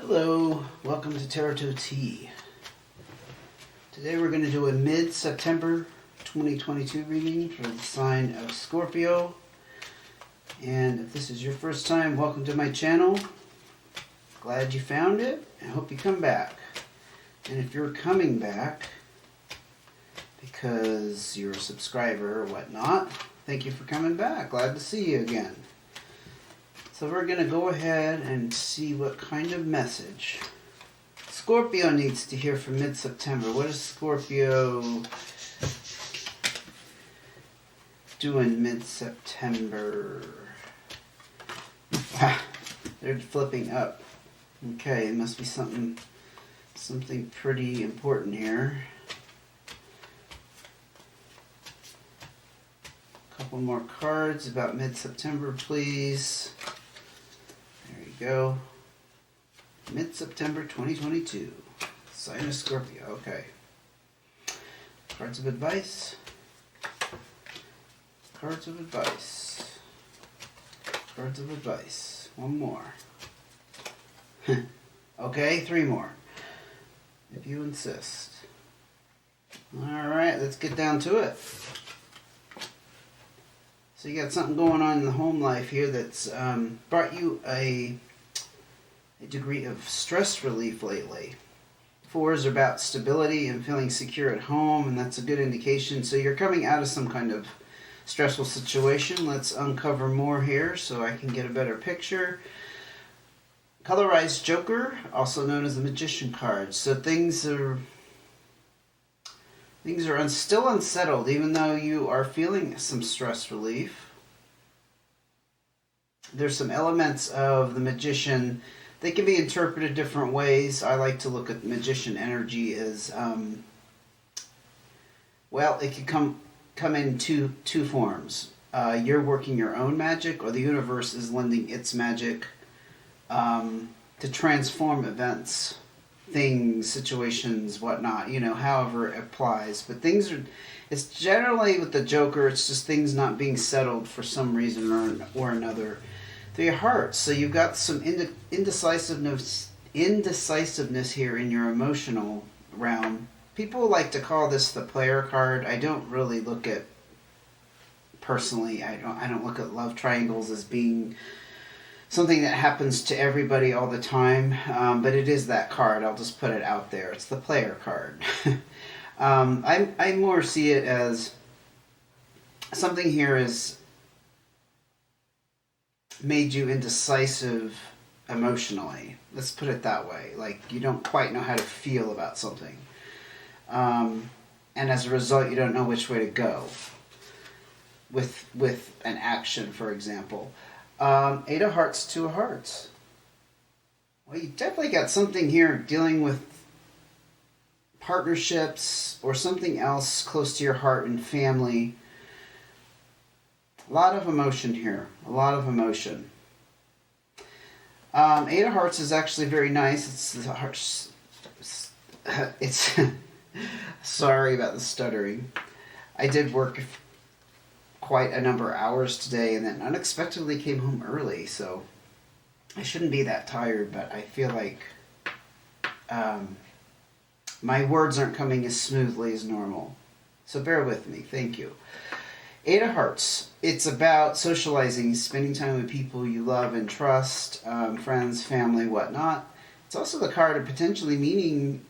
Hello, welcome to Tarot Tea. Today we're going to do a mid-September 2022 reading for the sign of Scorpio. And if this is your first time, welcome to my channel. Glad you found it. I hope you come back. And if you're coming back because you're a subscriber or whatnot, thank you for coming back. Glad to see you again. So we're going to go ahead and see what kind of message Scorpio needs to hear for mid-September. What is Scorpio doing mid-September? They're flipping up. Okay, it must be something pretty important here. A couple more cards about mid-September, please. There you go. Mid-September 2022. Sign of Scorpio. Okay. Cards of advice. Cards of advice. Cards of advice. One more. Okay, three more. If you insist. Alright, let's get down to it. So you got something going on in the home life here that's brought you a degree of stress relief lately. Fours are about stability and feeling secure at home, and that's a good indication. So you're coming out of some kind of stressful situation. Let's uncover more here so I can get a better picture. Colorized Joker, also known as the Magician card. So things are still unsettled, even though you are feeling some stress relief. There's some elements of the Magician. They can be interpreted different ways. I like to look at Magician energy as, well, it can come in two forms. You're working your own magic, or the universe is lending its magic to transform events, things, situations, whatnot, however it applies. But it's generally with the Joker, it's just things not being settled for some reason or another. Three of Hearts, so you've got some indecisiveness here in your emotional realm. People like to call this the player card. I don't really look at, personally, I don't look at love triangles as being something that happens to everybody all the time, but it is that card. I'll just put it out there. It's the player card. I more see it as something here is made you indecisive emotionally. Let's put it that way. Like you don't quite know how to feel about something. And as a result, you don't know which way to go with an action, for example. Eight of Hearts, Two of Hearts. Well, you definitely got something here dealing with partnerships or something else close to your heart and family. A lot of emotion here. A lot of emotion. Eight of Hearts is actually very nice. It's sorry about the stuttering. I did work quite a number of hours today and then unexpectedly came home early, so I shouldn't be that tired, but I feel like my words aren't coming as smoothly as normal. So bear with me. Thank you. Eight of Hearts. It's about socializing, spending time with people you love and trust, friends, family, whatnot. It's also the card of potentially meeting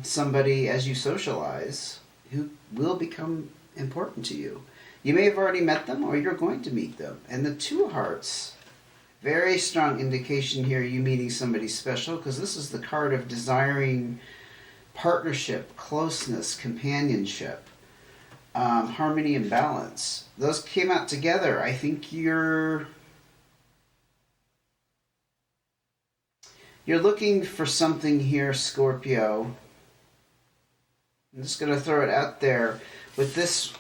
somebody as you socialize who will become important to you. You may have already met them or you're going to meet them. And the Two of Hearts, very strong indication here you meeting somebody special, because this is the card of desiring partnership, closeness, companionship. Harmony and balance. Those came out together. I think you're looking for something here, Scorpio. I'm just going to throw it out there. With this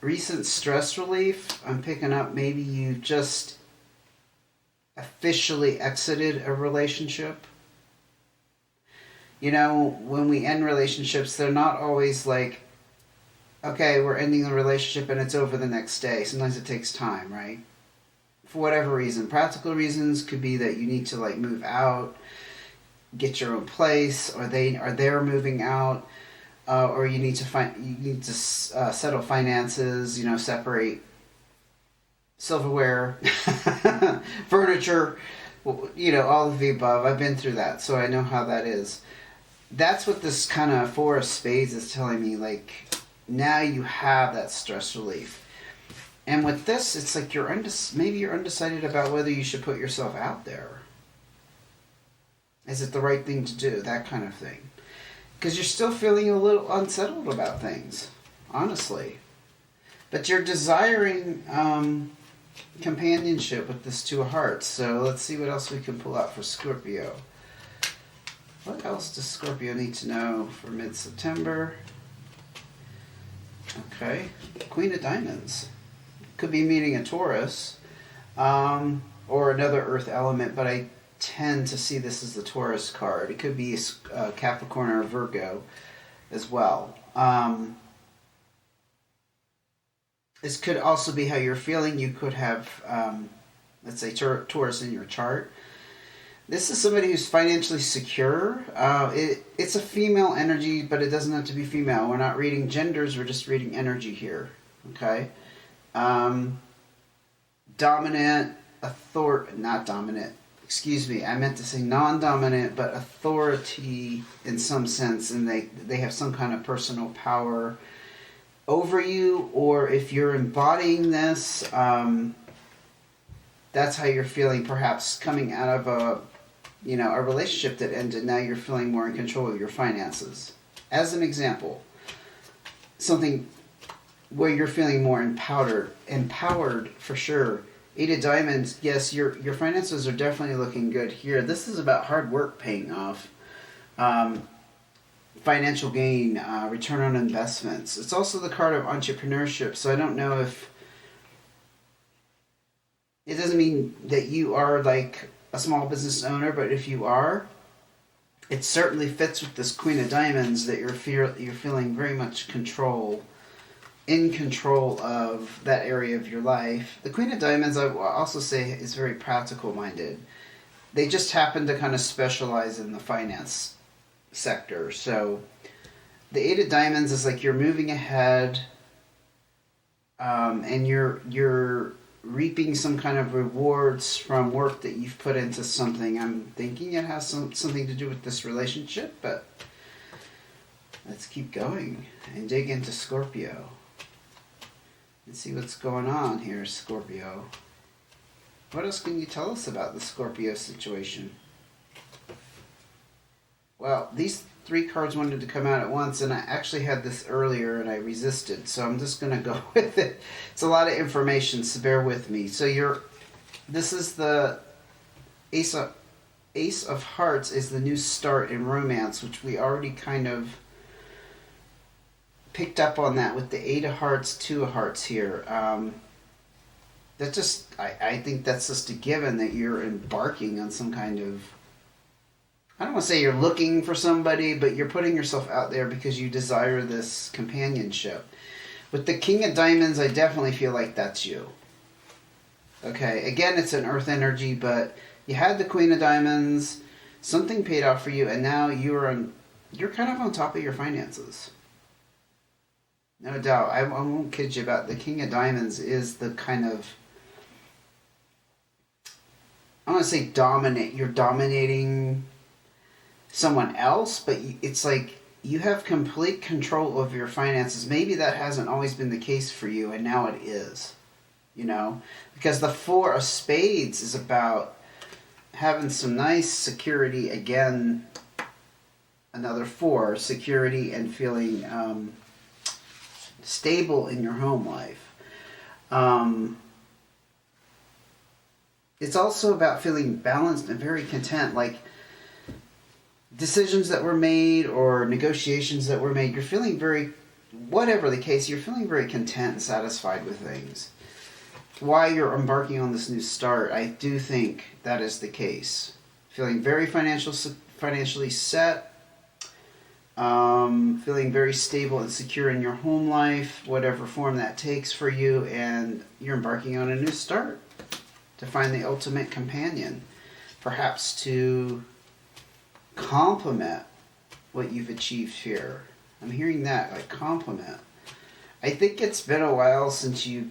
recent stress relief, I'm picking up maybe you just officially exited a relationship. When we end relationships, they're not always like, okay, we're ending the relationship and it's over the next day. Sometimes it takes time, right? For whatever reason. Practical reasons could be that you need to move out. get your own place, or they're moving out, or you need to settle finances, separate silverware, furniture, all of the above. I've been through that, so I know how that is. That's what this kind of Four of Spades is telling me. Like, now you have that stress relief. And with this, it's like maybe you're undecided about whether you should put yourself out there. Is it the right thing to do? That kind of thing. Because you're still feeling a little unsettled about things, honestly. But you're desiring companionship with this Two of Hearts. So let's see what else we can pull out for Scorpio. What else does Scorpio need to know for mid-September? Okay, Queen of Diamonds. Could be meeting a Taurus or another Earth element, but I tend to see this as the Taurus card. It could be a Capricorn or a Virgo as well. This could also be how you're feeling. You could have, let's say, Taurus in your chart. This is somebody who's financially secure. It's a female energy, but it doesn't have to be female. We're not reading genders. We're just reading energy here. Okay? Dominant, not dominant. Excuse me. I meant to say non-dominant, but authority in some sense, and they have some kind of personal power over you, or if you're embodying this, that's how you're feeling, perhaps coming out of a relationship that ended. Now you're feeling more in control of your finances. As an example, something where you're feeling more empowered for sure. Eight of Diamonds, yes, your finances are definitely looking good here. This is about hard work paying off. Financial gain, return on investments. It's also the card of entrepreneurship, so I don't know if... It doesn't mean that you are like a small business owner, but if you are, it certainly fits with this Queen of Diamonds that you're feeling very much in control of that area of your life. The Queen of Diamonds, I will also say, is very practical minded. They just happen to kind of specialize in the finance sector. So the Eight of Diamonds is like you're moving ahead, and you're reaping some kind of rewards from work that you've put into something. I'm thinking it has something to do with this relationship, but let's keep going and dig into Scorpio and see what's going on here, Scorpio. What else can you tell us about the Scorpio situation? Well, these three cards wanted to come out at once, and I actually had this earlier and I resisted, so I'm just going to go with it. It's a lot of information, so bear with me. So this is the Ace of Hearts is the new start in romance, which we already kind of picked up on that with the Eight of Hearts, Two of Hearts here. I think that's just a given that you're embarking on some kind of... I don't want to say you're looking for somebody, but you're putting yourself out there because you desire this companionship. With the King of Diamonds, I definitely feel like that's you. Okay, again, it's an earth energy, but you had the Queen of Diamonds, something paid off for you, and now you're kind of on top of your finances. No doubt. I won't kid you about the King of Diamonds is the kind of... I want to say dominate. You're dominating someone else, but it's like you have complete control of your finances. Maybe that hasn't always been the case for you, and now it is. Because the Four of Spades is about having some nice security. Again, another four, security and feeling stable in your home life. It's also about feeling balanced and very content, like decisions that were made or negotiations that were made. You're feeling whatever the case, you're feeling very content and satisfied with things. While you're embarking on this new start, I do think that is the case. Feeling very financially set, feeling very stable and secure in your home life, whatever form that takes for you, and you're embarking on a new start to find the ultimate companion, perhaps to compliment what you've achieved here. I'm hearing that, like compliment. I think it's been a while since you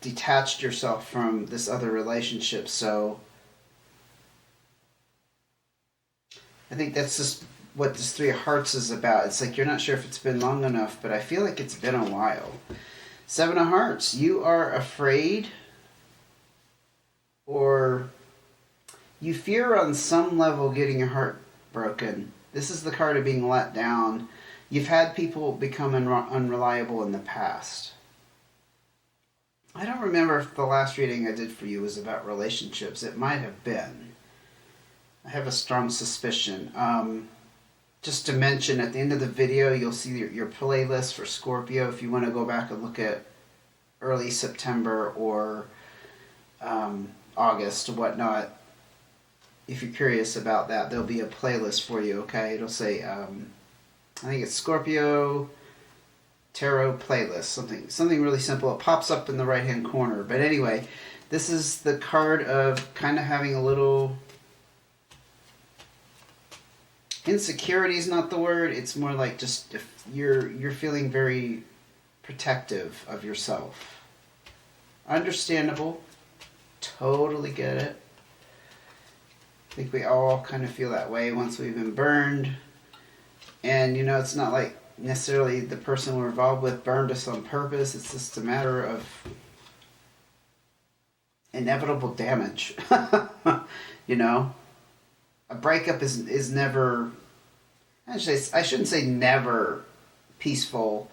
detached yourself from this other relationship, so I think that's just what this Three of Hearts is about. It's like you're not sure if it's been long enough, but I feel like it's been a while. Seven of Hearts, you are afraid, or you fear on some level getting your heart broken. This is the card of being let down. You've had people become unreliable in the past. I don't remember if the last reading I did for you was about relationships. It might have been. I have a strong suspicion. Just to mention, at the end of the video, you'll see your playlist for Scorpio if you want to go back and look at early September or August or whatnot. If you're curious about that, there'll be a playlist for you, okay? It'll say, I think it's Scorpio Tarot Playlist, something really simple. It pops up in the right-hand corner. But anyway, this is the card of kind of having a little... Insecurity is not the word. It's more like just if you're feeling very protective of yourself. Understandable. Totally get it. I think we all kind of feel that way once we've been burned. And, you know, it's not like necessarily the person we're involved with burned us on purpose. It's just a matter of inevitable damage. You know? A breakup is never... I shouldn't say never peaceful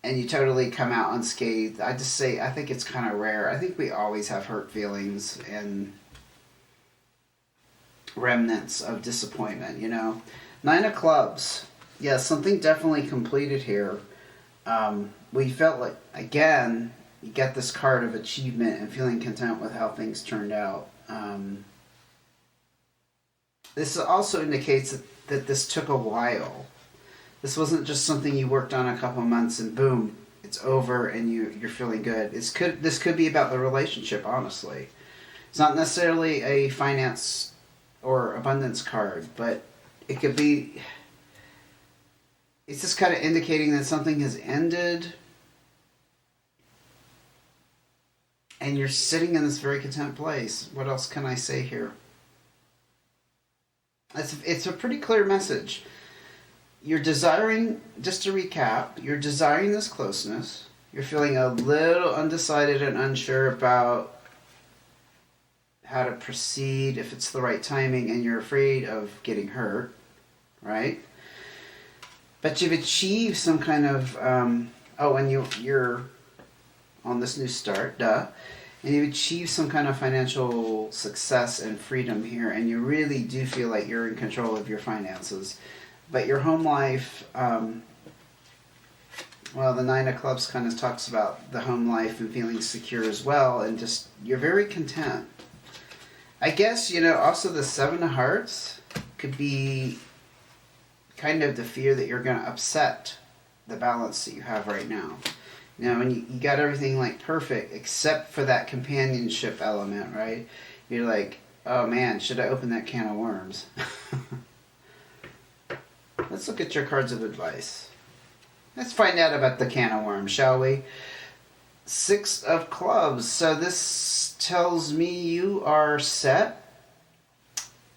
and you totally come out unscathed. I just say I think it's kind of rare. I think we always have hurt feelings and remnants of disappointment, you know. Nine of Clubs. Yeah, something definitely completed here. We felt like, again, you get this card of achievement and feeling content with how things turned out. This also indicates that this took a while. This wasn't just something you worked on a couple months and boom, it's over and you're feeling good. This could be about the relationship, honestly. It's not necessarily a finance or abundance card, but it could be... It's just kind of indicating that something has ended and you're sitting in this very content place. What else can I say here? It's a pretty clear message. You're desiring, just to recap, you're desiring this closeness. You're feeling a little undecided and unsure about how to proceed, if it's the right timing, and you're afraid of getting hurt, right? But you've achieved some kind of, and you're on this new start, duh. And you achieve some kind of financial success and freedom here, and you really do feel like you're in control of your finances. But your home life, the Nine of Clubs kind of talks about the home life and feeling secure as well, and just, you're very content. I guess, you know, also the Seven of Hearts could be kind of the fear that you're going to upset the balance that you have right now. You know, and you got everything like perfect except for that companionship element, right? You're like, oh man, should I open that can of worms? Let's look at your cards of advice. Let's find out about the can of worms, shall we? Six of Clubs. So this tells me you are set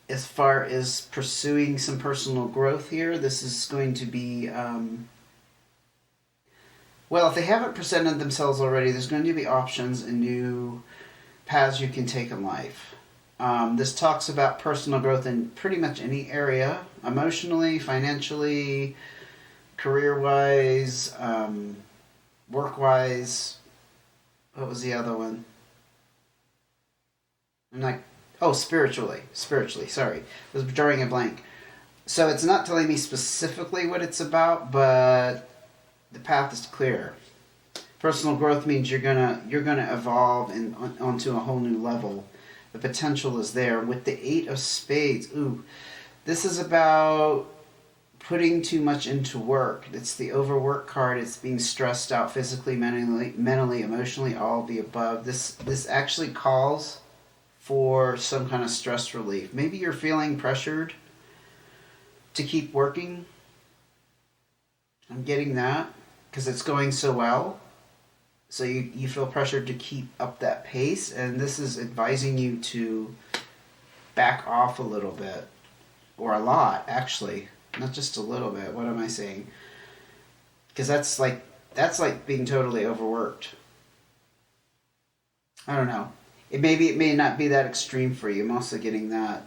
as far as pursuing some personal growth here. This is going to be... Well, if they haven't presented themselves already, there's going to be options and new paths you can take in life. This talks about personal growth in pretty much any area, emotionally, financially, career-wise, work-wise. What was the other one? Spiritually, sorry. I was drawing a blank. So it's not telling me specifically what it's about, but... the path is clear. Personal growth means you're gonna evolve onto a whole new level. The potential is there. With the Eight of Spades, this is about putting too much into work. It's the overwork card. It's being stressed out physically, mentally, emotionally, all of the above. This actually calls for some kind of stress relief. Maybe you're feeling pressured to keep working. I'm getting that because it's going so well. So you feel pressured to keep up that pace, and this is advising you to back off a little bit, or a lot, actually, not just a little bit. What am I saying? Because that's like being totally overworked. I don't know. It may not be that extreme for you. I'm also getting that.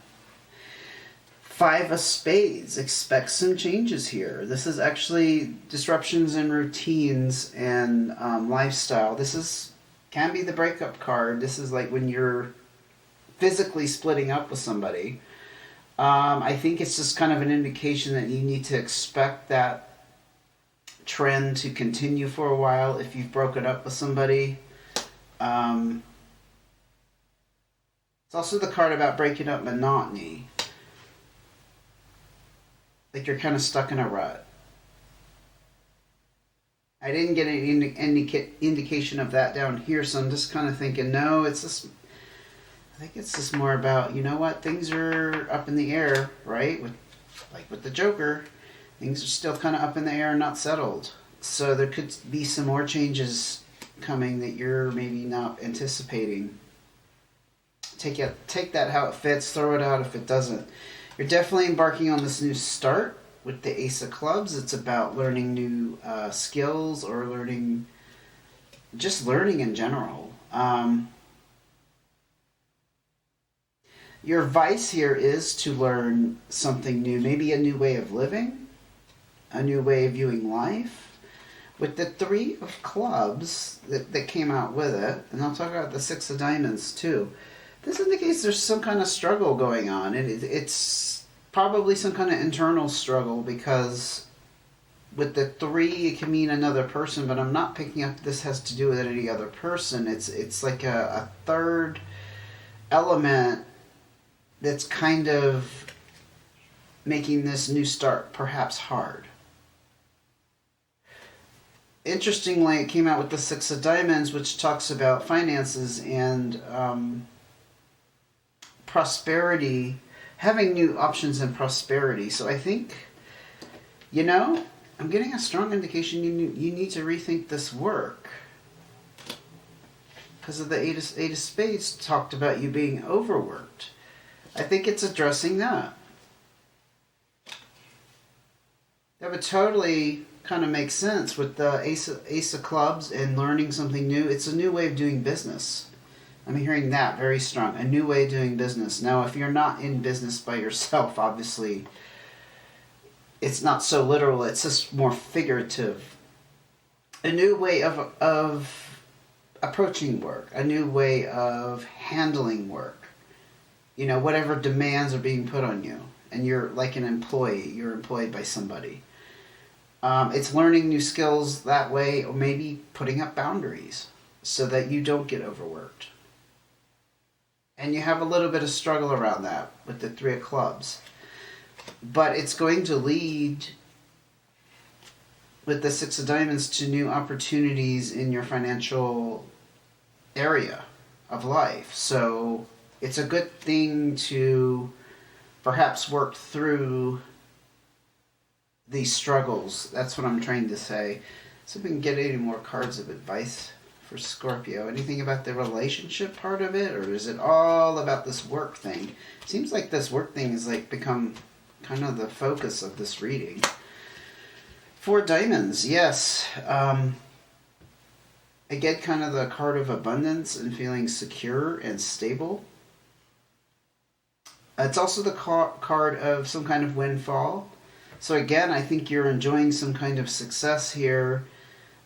Five of Spades. Expect some changes here. This is actually disruptions in routines and lifestyle. Can be the breakup card. This is like when you're physically splitting up with somebody. I think it's just kind of an indication that you need to expect that trend to continue for a while if you've broken up with somebody. It's also the card about breaking up monotony. Like you're kind of stuck in a rut. I didn't get any indication of that down here, so I'm just kind of thinking, no, I think it's just more about, you know what, things are up in the air, right? With the Joker, things are still kind of up in the air and not settled. So there could be some more changes coming that you're maybe not anticipating. Take that how it fits, throw it out if it doesn't. You're definitely embarking on this new start with the Ace of Clubs. It's about learning new skills or learning in general. Your advice here is to learn something new, maybe a new way of living, a new way of viewing life. With the Three of Clubs that came out with it, and I'll talk about the Six of Diamonds too. This indicates there's some kind of struggle going on, and it's probably some kind of internal struggle, because with the 3 it can mean another person, but I'm not picking up this has to do with any other person. It's like a third element that's kind of making this new start perhaps hard. Interestingly, it came out with the Six of Diamonds, which talks about finances and prosperity, having new options in prosperity. So I think, I'm getting a strong indication you need to rethink this work. Because of the Eight of Spades talked about you being overworked. I think it's addressing that. That would totally kind of make sense with the Ace of Clubs and learning something new. It's a new way of doing business. I'm hearing that very strong. A new way of doing business. Now, if you're not in business by yourself, obviously, it's not so literal. It's just more figurative. A new way of approaching work. A new way of handling work. Whatever demands are being put on you. And you're like an employee. You're employed by somebody. It's learning new skills that way, or maybe putting up boundaries so that you don't get overworked. And you have a little bit of struggle around that with the Three of Clubs. But it's going to lead, with the Six of Diamonds, to new opportunities in your financial area of life. So it's a good thing to perhaps work through these struggles. That's what I'm trying to say. So if we can get any more cards of advice for Scorpio. Anything about the relationship part of it, or is it all about this work thing? Seems like this work thing has become kind of the focus of this reading. Four Diamonds, yes. I get kind of the card of abundance and feeling secure and stable. It's also the card of some kind of windfall. So again, I think you're enjoying some kind of success here,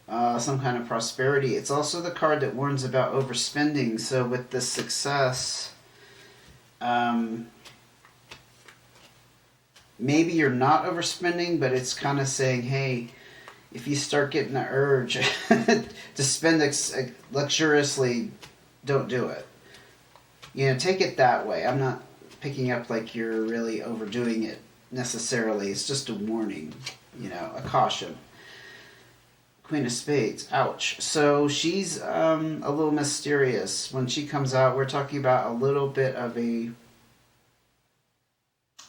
some kind of prosperity. It's also the card that warns about overspending. So with this success, maybe you're not overspending, but it's kind of saying, hey, if you start getting the urge to spend luxuriously, don't do it. Take it that way. I'm not picking up like you're really overdoing it necessarily. It's just a warning, a caution. Queen of Spades, ouch. So she's a little mysterious. When she comes out, we're talking about a little bit of a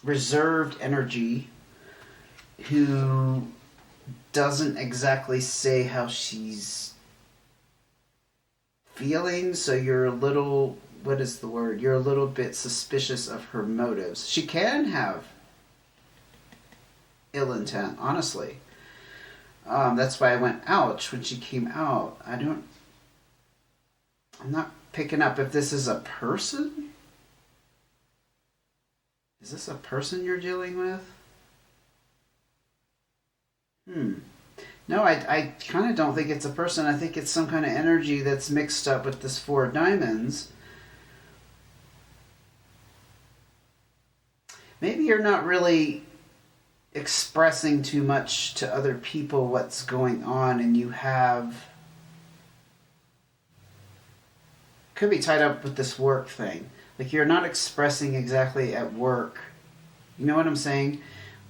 reserved energy, who doesn't exactly say how she's feeling, so you're a little, what is the word? You're a little bit suspicious of her motives. She can have ill intent, honestly. That's why I went ouch when she came out. I'm not picking up if this is a person. Is this a person you're dealing with? No, I kind of don't think it's a person. I think it's some kind of energy that's mixed up with this Four of Diamonds. Maybe you're not really expressing too much to other people what's going on, and you have... Could be tied up with this work thing. Like, you're not expressing exactly at work. You know what I'm saying?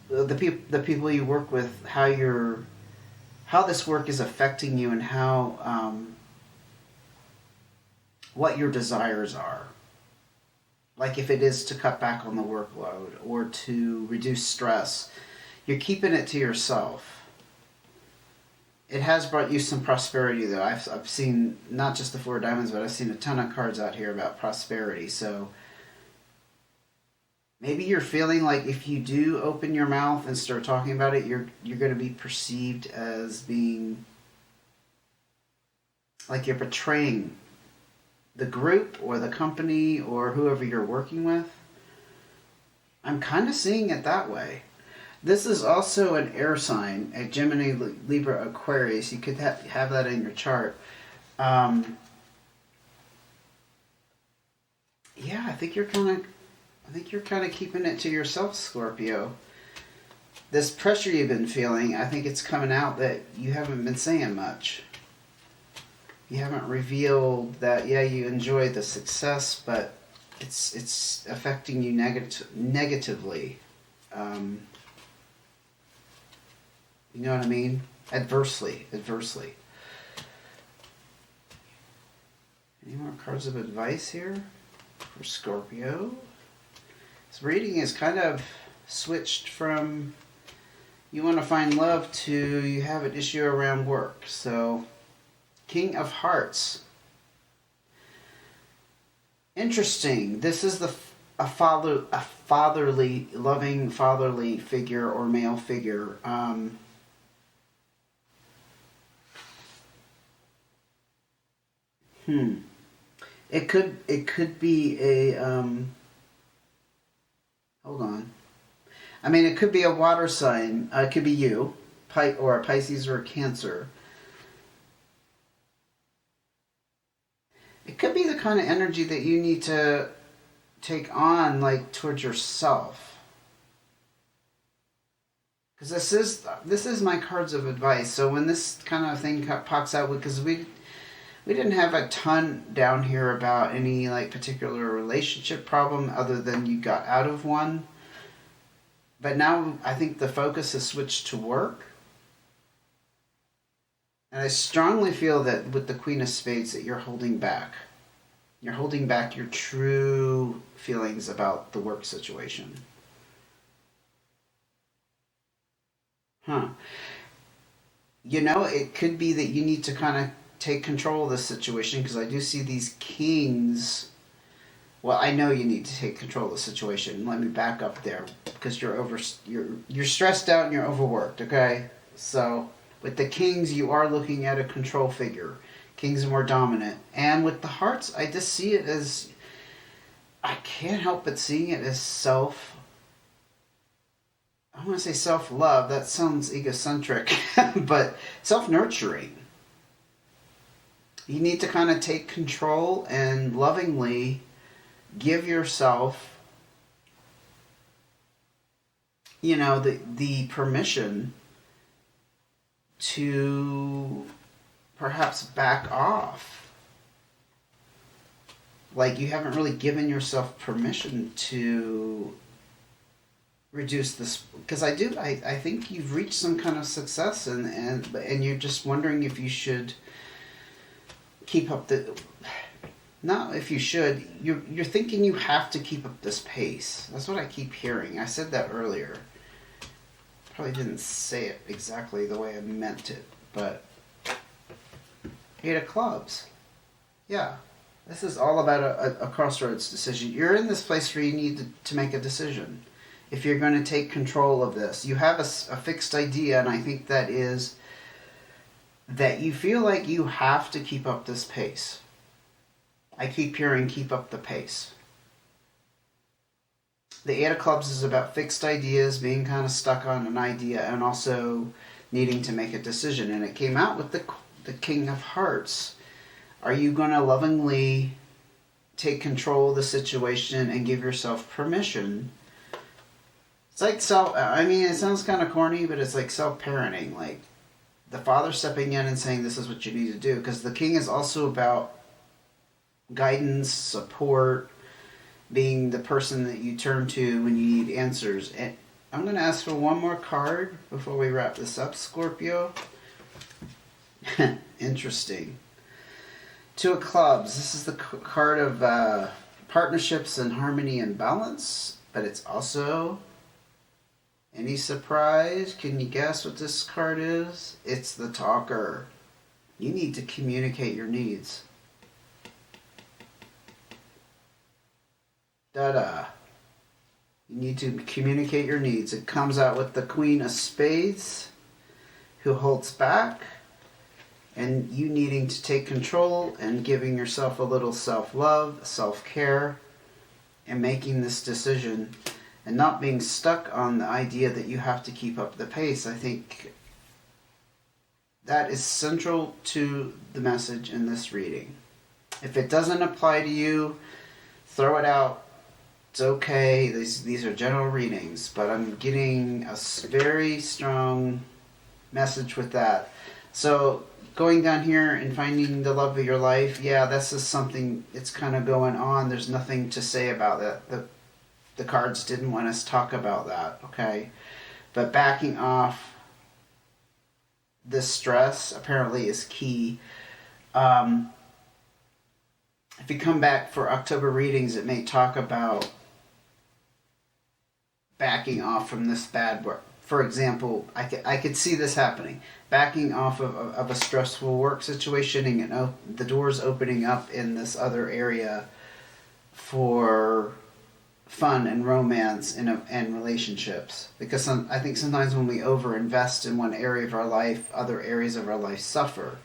The people you work with, how this work is affecting you, and how what your desires are. Like, if it is to cut back on the workload or to reduce stress, you're keeping it to yourself. It has brought you some prosperity, though. I've seen not just the Four of Diamonds, but I've seen a ton of cards out here about prosperity. So maybe you're feeling like if you do open your mouth and start talking about it, you're going to be perceived as being like you're betraying the group or the company or whoever you're working with. I'm kind of seeing it that way. This is also an air sign, a Gemini, Libra, Aquarius. You could have that in your chart. Yeah, I think you're kind of keeping it to yourself, Scorpio. This pressure you've been feeling, I think it's coming out that you haven't been saying much. You haven't revealed that, yeah, you enjoy the success, but it's affecting you negatively. You know what I mean? Adversely. Any more cards of advice here for Scorpio? This reading is kind of switched from you want to find love to you have an issue around work. So, King of Hearts. Interesting. This is a fatherly, loving fatherly figure or male figure. It could be a hold on. I mean, it could be a water sign. It could be you, or a Pisces or a Cancer. It could be the kind of energy that you need to take on, like, towards yourself. Because this is my cards of advice. So when this kind of thing pops out, because we didn't have a ton down here about any, like, particular relationship problem other than you got out of one. But now I think the focus has switched to work. And I strongly feel that with the Queen of Spades that you're holding back. You're holding back your true feelings about the work situation. You know, it could be that you need to kind of take control of this situation, because I do see these kings. Well, I know you need to take control of the situation. Let me back up there, because you're stressed out and you're overworked, okay? So with the kings, you are looking at a control figure. Kings are more dominant. And with the hearts, I just see it as, I can't help but seeing it as I want to say self-love. That sounds egocentric, but self-nurturing. You need to kind of take control and lovingly give yourself, you know, the permission to perhaps back off. Like, you haven't really given yourself permission to reduce this, because I think you've reached some kind of success, and you're just wondering if you should keep up not if you should, you're thinking you have to keep up this pace. That's what I keep hearing. I said that earlier. Probably didn't say it exactly the way I meant it, but 8 of clubs. Yeah. This is all about a crossroads decision. You're in this place where you need to make a decision. If you're going to take control of this, you have a fixed idea, and I think that is that you feel like you have to keep up this pace. I keep hearing keep up the pace. The 8 of clubs is about fixed ideas, being kind of stuck on an idea, and also needing to make a decision. And it came out with the King of Hearts. Are you going to lovingly take control of the situation and give yourself permission? It's like it sounds kind of corny, but it's like self-parenting. Like the father stepping in and saying, this is what you need to do. Because the king is also about guidance, support, being the person that you turn to when you need answers. And I'm going to ask for one more card before we wrap this up, Scorpio. Interesting. 2 of clubs. This is the card of partnerships and harmony and balance, but it's also, any surprise? Can you guess what this card is? It's the talker. You need to communicate your needs. Da-da. You need to communicate your needs. It comes out with the Queen of Spades, who holds back, and you needing to take control and giving yourself a little self-love, self-care, and making this decision and not being stuck on the idea that you have to keep up the pace. I think that is central to the message in this reading. If it doesn't apply to you, throw it out. It's okay. These are general readings, but I'm getting a very strong message with that. So going down here and finding the love of your life, yeah, this is something, it's kind of going on. There's nothing to say about that. The cards didn't want us to talk about that, okay? But backing off this stress apparently is key. If you come back for October readings, it may talk about backing off from this bad work. For example, I could see this happening. Backing off of a stressful work situation and the doors opening up in this other area for fun and romance and relationships. Because I think sometimes when we overinvest in one area of our life, other areas of our life suffer.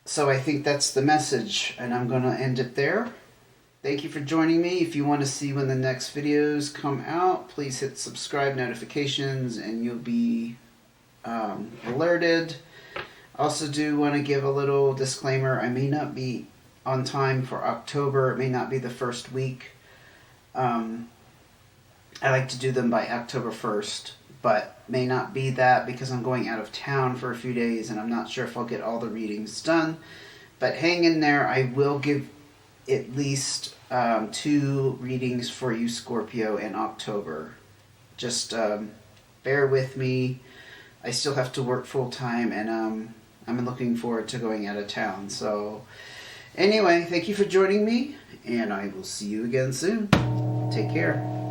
So I think that's the message, and I'm going to end it there. Thank you for joining me. If you want to see when the next videos come out, please hit subscribe notifications and you'll be alerted. Also do want to give a little disclaimer. I may not be on time for October. It may not be the first week. I like to do them by October 1st, but may not be that because I'm going out of town for a few days and I'm not sure if I'll get all the readings done. But hang in there. I will give at least 2 readings for you, Scorpio, in October. Just bear with me. I still have to work full time, and I'm looking forward to going out of town. So anyway, thank you for joining me, and I will see you again soon. Take care.